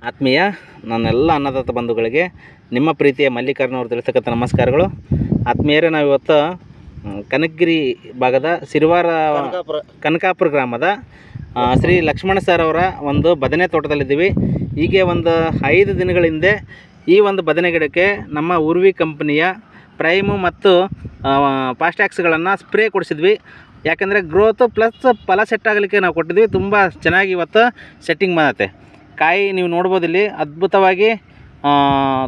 ಆತ್ಮೀಯ ನನ್ನೆಲ್ಲ ಅನ್ನದಾತ ಬಂಧುಗಳಿಗೆ ನಿಮ್ಮ ಪ್ರೀತಿಯ ಮಲ್ಲಿಕಾರ್ಜುನ ಅವರು ತಿಳಿಸ್ತಕ್ಕಂಥ ನಮಸ್ಕಾರಗಳು. ಆತ್ಮೀಯರೇ, ನಾವಿವತ್ತು ಕನಕಗಿರಿ ಭಾಗದ ಸಿರಿವಾರ ಕನಕಾಪುರ ಗ್ರಾಮದ ಶ್ರೀ ಲಕ್ಷ್ಮಣ ಸರ್ ಅವರ ಒಂದು ಬದನೆ ತೋಟದಲ್ಲಿದ್ದೀವಿ. ಹೀಗೆ ಒಂದು 5 ದಿನಗಳ ಹಿಂದೆ ಈ ಒಂದು ಬದನೆ ಗಿಡಕ್ಕೆ ನಮ್ಮ ಉರ್ವಿ ಕಂಪನಿಯ ಪ್ರೈಮು ಮತ್ತು ಫಾಸ್ಟ್ಯಾಕ್ಸ್ಗಳನ್ನು ಸ್ಪ್ರೇ ಕೊಡಿಸಿದ್ವಿ. ಯಾಕೆಂದರೆ ಗ್ರೋತು ಪ್ಲಸ್ ಫಲ ಸೆಟ್ ಆಗಲಿಕ್ಕೆ ನಾವು ಕೊಟ್ಟಿದ್ವಿ. ತುಂಬ ಚೆನ್ನಾಗಿ ಇವತ್ತು ಸೆಟ್ಟಿಂಗ್ ಮಾಡತ್ತೆ. ಕಾಯಿ ನೀವು ನೋಡ್ಬೋದು, ಇಲ್ಲಿ ಅದ್ಭುತವಾಗಿ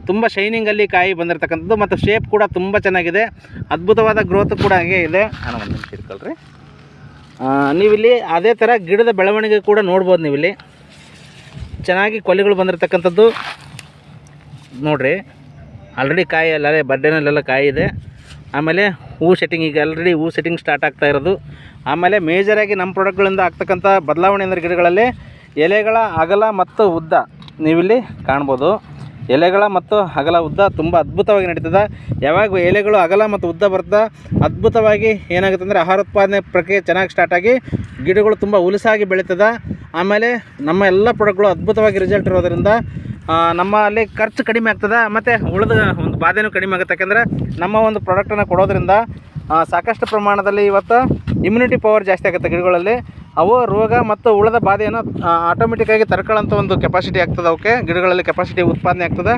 ತುಂಬ ಶೈನಿಂಗಲ್ಲಿ ಕಾಯಿ ಬಂದಿರತಕ್ಕಂಥದ್ದು ಮತ್ತು ಶೇಪ್ ಕೂಡ ತುಂಬ ಚೆನ್ನಾಗಿದೆ. ಅದ್ಭುತವಾದ ಗ್ರೋತ್ ಕೂಡ ಹಾಗೆ ಇದೆ. ಒಂದು ನಿಮಿಷ ಇಟ್ಕೊಳ್ರಿ. ನೀವಿಲ್ಲಿ ಅದೇ ಥರ ಗಿಡದ ಬೆಳವಣಿಗೆ ಕೂಡ ನೋಡ್ಬೋದು. ನೀವಿಲ್ಲಿ ಚೆನ್ನಾಗಿ ಕೊಲೆಗಳು ಬಂದಿರತಕ್ಕಂಥದ್ದು ನೋಡಿರಿ. ಆಲ್ರೆಡಿ ಕಾಯಿ ಅಲ್ಲೇ ಬಡ್ಡೆನಲ್ಲೆಲ್ಲ ಕಾಯಿ ಇದೆ. ಆಮೇಲೆ ಹೂ ಸೆಟ್ಟಿಂಗ್, ಈಗ ಆಲ್ರೆಡಿ ಹೂ ಸೆಟ್ಟಿಂಗ್ ಸ್ಟಾರ್ಟ್ ಆಗ್ತಾ ಇರೋದು. ಆಮೇಲೆ ಮೇಜರಾಗಿ ನಮ್ಮ ಪ್ರಾಡಕ್ಟ್ಗಳಿಂದ ಆಗ್ತಕ್ಕಂಥ ಬದಲಾವಣೆ ಅಂದರೆ ಗಿಡಗಳಲ್ಲಿ ಎಲೆಗಳ ಅಗಲ ಮತ್ತು ಉದ್ದ ನೀವಿಲ್ಲಿ ಕಾಣ್ಬೋದು. ಎಲೆಗಳ ಮತ್ತು ಅಗಲ ಉದ್ದ ತುಂಬ ಅದ್ಭುತವಾಗಿ ನಡೀತದೆ. ಯಾವಾಗ ಎಲೆಗಳು ಅಗಲ ಮತ್ತು ಉದ್ದ ಬರ್ತದೆ, ಅದ್ಭುತವಾಗಿ ಏನಾಗುತ್ತೆ ಅಂದರೆ ಆಹಾರ ಉತ್ಪಾದನೆ ಪ್ರಕ್ರಿಯೆ ಚೆನ್ನಾಗಿ ಸ್ಟಾರ್ಟಾಗಿ ಗಿಡಗಳು ತುಂಬ ಹುಲಸಾಗಿ ಬೆಳೀತದೆ. ಆಮೇಲೆ ನಮ್ಮ ಎಲ್ಲ ಪ್ರಾಡಕ್ಟ್ಗಳು ಅದ್ಭುತವಾಗಿ ರಿಸಲ್ಟ್ ಇರೋದರಿಂದ ನಮ್ಮಲ್ಲಿ ಖರ್ಚು ಕಡಿಮೆ ಆಗ್ತದೆ ಮತ್ತು ಉಳಿದ ಒಂದು ಬಾಧೆನೂ ಕಡಿಮೆ ಆಗುತ್ತೆ. ಯಾಕೆಂದರೆ ನಮ್ಮ ಒಂದು ಪ್ರಾಡಕ್ಟನ್ನು ಕೊಡೋದ್ರಿಂದ ಸಾಕಷ್ಟು ಪ್ರಮಾಣದಲ್ಲಿ ಇವತ್ತು ಇಮ್ಯುನಿಟಿ ಪವರ್ ಜಾಸ್ತಿ ಆಗುತ್ತೆ ಗಿಡಗಳಲ್ಲಿ. ಅವು ರೋಗ ಮತ್ತು ಉಳಿದ ಬಾಧೆಯನ್ನು ಆಟೋಮೆಟಿಕ್ಕಾಗಿ ತಡ್ಕೊಳ್ಳೋಂಥ ಒಂದು ಕೆಪಾಸಿಟಿ ಆಗ್ತದೆ. ಅವಕ್ಕೆ ಗಿಡಗಳಲ್ಲಿ ಕೆಪಾಸಿಟಿ ಉತ್ಪಾದನೆ ಆಗ್ತದೆ.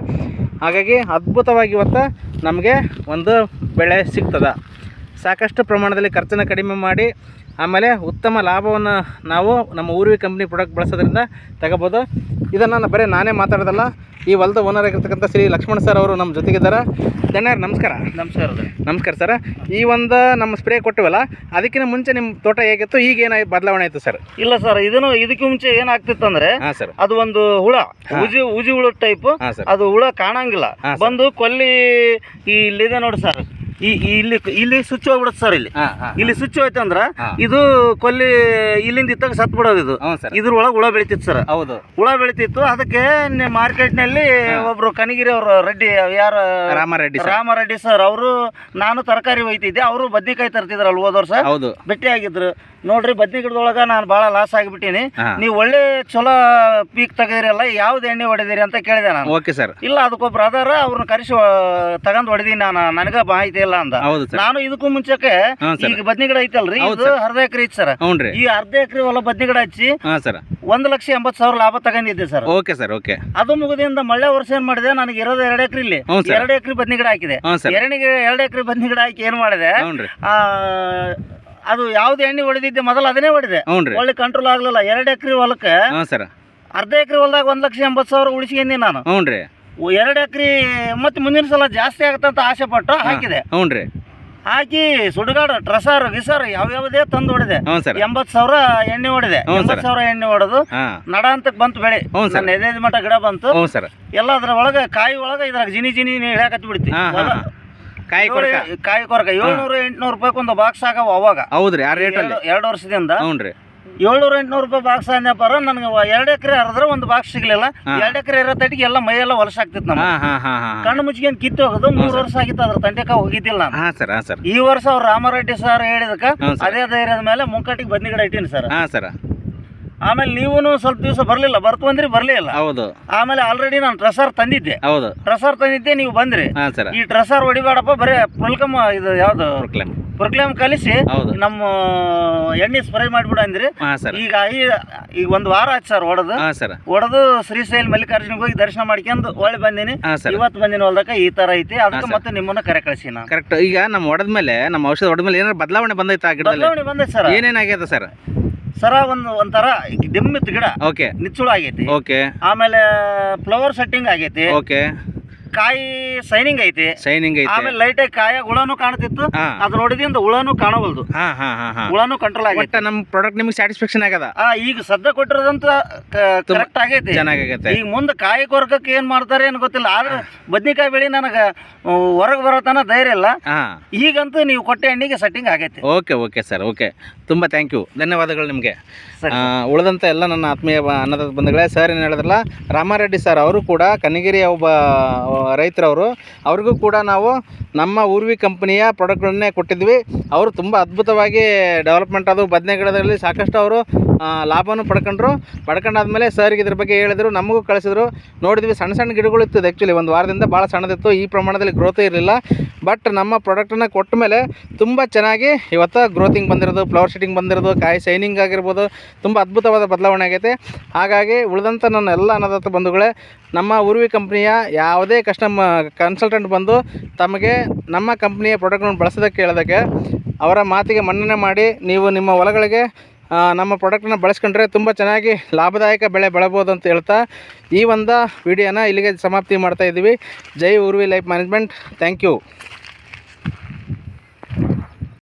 ಹಾಗಾಗಿ ಅದ್ಭುತವಾಗಿ ಇವತ್ತು ನಮಗೆ ಒಂದು ಬೆಳೆ ಸಿಗ್ತದೆ. ಸಾಕಷ್ಟು ಪ್ರಮಾಣದಲ್ಲಿ ಖರ್ಚನ್ನು ಕಡಿಮೆ ಮಾಡಿ ಆಮೇಲೆ ಉತ್ತಮ ಲಾಭವನ್ನು ನಾವು ನಮ್ಮ ಉರ್ವಿ ಕಂಪ್ನಿ ಪ್ರಾಡಕ್ಟ್ ಬಳಸೋದ್ರಿಂದ ತಗೋಬೋದು. ಇದನ್ನು ಬರೀ ನಾನೇ ಮಾತಾಡೋದಲ್ಲ, ಈ ಹೊಲದ ಓನರ್ ಆಗಿರ್ತಕ್ಕಂಥ ಶ್ರೀ ಲಕ್ಷ್ಮಣ ಸರ್ ಅವರು ನಮ್ಮ ಜೊತೆಗಿದ್ದಾರೆ. ಧನ್ಯವಾದ. ನಮಸ್ಕಾರ. ನಮಸ್ಕಾರ ಸರ್. ಈ ಒಂದು ನಮ್ಮ ಸ್ಪ್ರೇ ಕೊಟ್ಟಿವಲ್ಲ, ಅದಕ್ಕಿಂತ ಮುಂಚೆ ನಿಮ್ಮ ತೋಟ ಹೇಗಿತ್ತು, ಈಗ ಏನಾಗಿ ಬದಲಾವಣೆ ಆಯಿತು ಸರ್? ಇಲ್ಲ ಸರ್, ಇದಕ್ಕೆ ಮುಂಚೆ ಏನಾಗ್ತಿತ್ತು ಅಂದ್ರೆ ಸರ್, ಅದು ಒಂದು ಹುಳ ಉಜಿ ಹುಳ ಟೈಪ್, ಅದು ಹುಳ ಕಾಣಂಗಿಲ್ಲ. ಬಂದು ಕೊಲ್ಲಿ ಇಲ್ಲಿದೆ ನೋಡಿ ಸರ್, ಇಲ್ಲಿ ಸ್ವಿಚ್ ಹೋಗ್ಬಿಡುತ್ತೆ ಸರ್. ಇಲ್ಲಿ ಸ್ವಿಚ್ ಹೋಯ್ತು ಅಂದ್ರ ಇದು ಕೊಲ್ಲಿ ಇಲ್ಲಿಂದ ಇತ್ತಾಗ ಸತ್ ಬಿಡೋದು. ಇದು ಇದ್ರೊಳಗೆ ಹುಳ ಬೆಳಿತಿತ್ತು ಸರ್. ಹೌದು, ಹುಳ ಬೆಳಿತಿತ್ತು. ಅದಕ್ಕೆ ಮಾರ್ಕೆಟ್ ನಲ್ಲಿ ಒಬ್ರು ಕನಗಿರಿ ಅವರು ರೆಡ್ಡಿ, ಯಾರು ರಾಮರೆಡ್ಡಿ ಸರ್, ಅವರು ನಾನು ತರಕಾರಿ ಒಯ್ತಿದ್ದೆ, ಅವರು ಬದ್ನಿಕಾಯಿ ತರ್ತಿದ್ರಲ್ಲ ಹೋದ ವರ್ಷ, ಭೇಟಿ ಆಗಿದ್ರು. ನೋಡ್ರಿ, ಬದ್ನಿ ಗಿಡದೊಳಗ ನಾನು ಭಾಳ ಲಾಸ್ ಆಗಿಬಿಟ್ಟಿನಿ, ನೀವು ಒಳ್ಳೆ ಚಲೋ ಪೀಕ್ ತೆಗದಿರಲ್ಲ, ಯಾವ್ದು ಎಣ್ಣೆ ಹೊಡೆದಿರಿ ಅಂತ ಕೇಳಿದೆ ನಾನು. Okay sir. ಇಲ್ಲ, ಅದಕ್ಕೊಬ್ರು ಅದಾರ, ಅವ್ರನ್ನ ಕರೆಸಿ ತಗೊಂಡ್ ಹೊಡೆದಿ, ನನಗ ಮಾಹಿತಿ ಇಲ್ಲ ಅಂದ. ನಾನು ಇದಕ್ಕೂ ಮುಂಚೆಗೆ ಈಗ ಬದ್ನಿ ಗಿಡ ಐತಲ್ರಿ, ಇದು ಅರ್ಧ ಎಕರೆ ಐತಿ ಸರ್. ಈ ಅರ್ಧ ಎಕರೆ ಹೊಲ ಬದ್ನಿ ಗಿಡ ಹಚ್ಚಿ 1,80,000 ಲಾಭ ತಗೊಂಡಿದ್ದೆ ಸರ್. Okay sir. ಓಕೆ. ಅದು ಮುಗಿದಿಂದ ಮಳೆ ವರ್ಷ ಏನ್ ಮಾಡಿದೆ, ನನಗೆ ಇರೋದು 2 ಎಕರೆ, ಇಲ್ಲಿ 2 ಎಕರೆ ಬದ್ನಿ ಗಿಡ ಹಾಕಿದೆ. 2 ಎಕರೆ ಬದ್ನಿ ಗಿಡ ಹಾಕಿ ಏನ್ ಮಾಡಿದೆ, ಅದು ಯಾವ್ದು ಎಣ್ಣೆ ಹೊಡೆದಿದ್ದೆ ಮೊದಲು ಅದನ್ನೇ ಹೊಡೆದೆ, ಒಳ್ಳೆ ಕಂಟ್ರೋಲ್ ಆಗ್ಲಿಲ್ಲ. 2 ಎಕರೆ ಹೊಲಕ್ಕೆ ಅರ್ಧ ಎಕರೆ ಹೊಲದಾಗ 1,80,000 ಉಳಿಸ್ಕೊಂಡಿ ನಾನು. 2 ಎಕರೆ ಮತ್ತೆ ಮುಂದಿನ ಸಲ ಜಾಸ್ತಿ ಆಗತ್ತಂತ ಆಸೆ ಪಟ್ಟು ಹಾಕಿದೆ. ಹಾಕಿ ಸುಡುಗಾಡು ಟ್ರಸಾರ್ ಗಿಸಾರ್ ಯಾವ್ಯಾವುದೇ ತಂದು ಹೊಡೆದೆ. 80,000 ಎಣ್ಣೆ ಹೊಡೆದೆ. 80,000 ಎಣ್ಣೆ ಹೊಡೆದು ನಡ ಅಂತ ಬಂತು ಬೆಳೆ. ನನ್ನ ಎದೆ ಮಠ ಗಿಡ ಬಂತು ಎಲ್ಲ. ಅದ್ರ ಒಳಗೆ ಕಾಯಿ ಒಳಗೆ ಇದ್ರಾಗ ಜಿನಿ ಇಳ್ಯಾಕತ್ತಿ ಬಿಡ್ತಿ. ಕಾಯಿ ಕೊರಕ 700-800 ರೂಪಾಯಿ ಒಂದು ಬಾಕ್ಸ್ ಆಗವ ಅವಾಗ. ಹೌದ್ರಿ, 2 ವರ್ಷದಿಂದ 700-800 ರೂಪಾಯಿ ಬಾಕ್ಸ್ ಅನ್ನಪ್ಪಾರ. ನನಗೆ 2 ಎಕರೆ ಹರಿದ್ರೆ ಒಂದು ಬಾಕ್ಸ್ ಸಿಗ್ಲಿಲ್ಲ. 2 ಎಕರೆ ಇರೋ ತಟಿಗೆ ಎಲ್ಲ ಮೈಯೆಲ್ಲ ಹೊಲಸ ಆಗ್ತಿತ್ತು. ನಮ್ಮ ಕಣ್ಣು ಮುಚ್ಚಿಗೆ ಕಿತ್ತು ಹೋಗೋದು. 3 ವರ್ಷ ಆಗಿತ್ತು, ಅದ್ರ ತಂಟೆಕ ಹೋಗಿದ್ದಿಲ್ಲ ನಾನು. ಈ ವರ್ಷ ಅವ್ರು ರಾಮರೆಡ್ಡಿ ಸರ್ ಹೇಳಿದಕ್ಕ ಅದೇ ಧೈರ್ಯದ ಮೇಲೆ ಮುಂಕಟ್ಟಿಗೆ ಬದ್ನಿ ಗಿಡ ಇಟ್ಟೀನಿ ಸರ್. ಆಮೇಲೆ ನೀವು ಸ್ವಲ್ಪ ದಿವಸ ಬರ್ಲಿಲ್ಲ, ಬರ್ತು ಬರ್ಲಿಲ್ಲ. ಹೌದು. ಆಮೇಲೆ ಆಲ್ರೆಡಿ ನಾನು ಟ್ರಸಾರ್ ತಂದಿದ್ದೆ, ನೀವು ಬಂದ್ರಿ. ಈ ಟ್ರಸಾರ್ ಹೊಡಿಬೇಡಪ್ಪ, ಬರೀ ಪುಲ್ಕಮ್ ಇದು ಯಾವ್ದು ಪ್ರೊಕ್ಲೇಮ್ ಕಲಿಸಿ ನಮ್ಮ ಎಣ್ಣೆ ಸ್ಪ್ರೇ ಮಾಡ್ಬಿಡ ಅಂದ್ರಿ. ಈಗ 1 ವಾರ ಆಯ್ತು ಸರ್ ಹೊಡೆದು ಶ್ರೀಶೈಲ್ ಮಲ್ಲಿಕಾರ್ಜುನ ಹೋಗಿ ದರ್ಶನ ಮಾಡ್ಕೊಂಡು ಒಳ್ಳೆ ಬಂದಿನಿ. ಇವತ್ತು ಬಂದಿನ ಹೊಲ್ದಕ್ಕ ಈ ತರ ಐತಿ. ಅದಕ್ಕೆ ಮತ್ತೆ ನಿಮ್ಮನ್ನ ಕರೆ ಕಳಿಸಿ ನಾನು. ಕರೆಕ್ಟ್. ಈಗ ನಮ್ಮ ಹೊಡೆದ್ಮೇಲೆ, ನಮ್ಮ ಔಷಧ ಹೊಡೆದ್ಮೇಲೆ ಏನಾದ್ರು ಬದಲಾವಣೆ ಬಂದೈತೆ? ಬದಲಾವಣೆ ಬಂದೈತೆ ಸರ್. ಏನೇನಾಗ್ಯದ ಸರ್? ಸರ ಒಂಥರ ಡಿಮ್ಮಿತ್ ಗಿಡ, ನಿಚ್ಚುಳ ಆಗೈತಿ. ಆಮೇಲೆ ಫ್ಲವರ್ ಸೆಟ್ಟಿಂಗ್ ಆಗೈತಿ. ಕಾಯಿ ಶೈನಿಂಗ್ ಐತಿ. ಆಮೇಲೆ ಲೈಟ್ ಆಗಿ ಕಾಯ ಹುಳನು ಕಾಣ್ತಿತ್ತು. ಅದ್ರ ನೋಡಿದಿಂದ ಹುಳನು ಕಾಣವಲ್ದು, ಹುಳನು ಕಂಟ್ರೋಲ್ ಆಗೈತೆ. ನಮ್ಮ ಪ್ರಾಡಕ್ಟ್ ನಿಮ್ಗೆ ಸ್ಯಾಟಿಸ್ಫ್ಯಾಕ್ಷನ್ ಆಗದ? ಈಗ ಸದ್ಯ ಕೊಟ್ಟಿರೋದಂತ ಕರೆಕ್ಟ್ ಆಗೈತಿ. ಈಗ ಮುಂದೆ ಕಾಯಿ ಕೊರಕಕ್ಕೆ ಏನ್ ಮಾಡ್ತಾರೆ ಏನು ಗೊತ್ತಿಲ್ಲ. ಆದ್ರೆ ಬದ್ನಿಕಾಯಿ ಬೆಳಿ ನನಗೆ ಹೊರಗೆ ಬರೋತನ ಧೈರ್ಯ ಇಲ್ಲ. ಈಗಂತೂ ನೀವು ಕೊಟ್ಟ ಎಣ್ಣೆಗೆ ಸೆಟ್ಟಿಂಗ್ ಆಗೈತಿ. Okay sir. ಓಕೆ, ತುಂಬ ಥ್ಯಾಂಕ್ ಯು, ಧನ್ಯವಾದಗಳು ನಿಮಗೆ. ಉಳಿದಂಥ ಎಲ್ಲ ನನ್ನ ಆತ್ಮೀಯ ಅನ್ನದಾತ ಬಂಧುಗಳೇ, ಸರ್ ಏನು ಹೇಳಿದ್ರಲ್ಲ, ರಾಮರೆಡ್ಡಿ ಸರ್ ಅವರು ಕೂಡ ಕನಗಿರಿಯ ಒಬ್ಬ ರೈತರವರು. ಅವ್ರಿಗೂ ಕೂಡ ನಾವು ನಮ್ಮ ಉರ್ವಿ ಕಂಪನಿಯ ಪ್ರಾಡಕ್ಟ್ಗಳನ್ನೇ ಕೊಟ್ಟಿದ್ವಿ. ಅವರು ತುಂಬ ಅದ್ಭುತವಾಗಿ ಡೆವಲಪ್ಮೆಂಟ್ ಆದವು. ಬದನೆ ಗಿಡದಲ್ಲಿ ಸಾಕಷ್ಟು ಅವರು ಲಾಭನೂ ಪಡ್ಕೊಂಡಾದ್ಮೇಲೆ ಸರ್ಗೆ ಇದ್ರ ಬಗ್ಗೆ ಹೇಳಿದ್ರು, ನಮಗೂ ಕಳಿಸಿದ್ರು. ನೋಡಿದ್ವಿ ಸಣ್ಣ ಸಣ್ಣ ಗಿಡಗಳು ಇತ್ತು. ಆ್ಯಕ್ಚುಲಿ ಒಂದು ವಾರದಿಂದ ಭಾಳ ಸಣ್ಣದಿತ್ತು, ಈ ಪ್ರಮಾಣದಲ್ಲಿ ಗ್ರೋತ್ ಇರಲಿಲ್ಲ. ಬಟ್ ನಮ್ಮ ಪ್ರಾಡಕ್ಟನ್ನು ಕೊಟ್ಟ ಮೇಲೆ ತುಂಬ ಚೆನ್ನಾಗಿ ಇವತ್ತು ಗ್ರೋತಿಂಗ್ ಬಂದಿರೋದು, ಫ್ಲವರ್ ಶೀಟಿಂಗ್ ಬಂದಿರೋದು, ಕಾಯಿ ಶೈನಿಂಗ್ ಆಗಿರ್ಬೋದು, ತುಂಬ ಅದ್ಭುತವಾದ ಬದಲಾವಣೆ ಆಗೈತೆ. ಹಾಗಾಗಿ ಉಳಿದಂಥ ನನ್ನ ಎಲ್ಲ ಅನ್ನದಾತ ಬಂಧುಗಳೇ, ನಮ್ಮ ಉರ್ವಿ ಕಂಪ್ನಿಯ ಯಾವುದೇ ಕನ್ಸಲ್ಟೆಂಟ್ ಬಂದು ತಮಗೆ ನಮ್ಮ ಕಂಪ್ನಿಯ ಪ್ರಾಡಕ್ಟ್ಗಳನ್ನು ಬಳಸೋದಕ್ಕೆ ಕೇಳೋದಕ್ಕೆ ಅವರ ಮಾತಿಗೆ ಮನ್ನಣೆ ಮಾಡಿ ನೀವು ನಿಮ್ಮ ಹೊಲಗಳಿಗೆ ನಮ್ಮ ಪ್ರಾಡಕ್ಟನ್ನ ಬಳಸ್ಕೊಂಡ್ರೆ ತುಂಬ ಚೆನ್ನಾಗಿ ಲಾಭದಾಯಕ ಬೆಳೆ ಬೆಳಬೋದು ಅಂತ ಹೇಳ್ತಾ ಈ ಒಂದು ವಿಡಿಯೋನ ಇಲ್ಲಿಗೆ ಸಮಾಪ್ತಿ ಮಾಡ್ತಾಯಿದ್ದೀವಿ. ಜೈ Urvi life management. Thank you.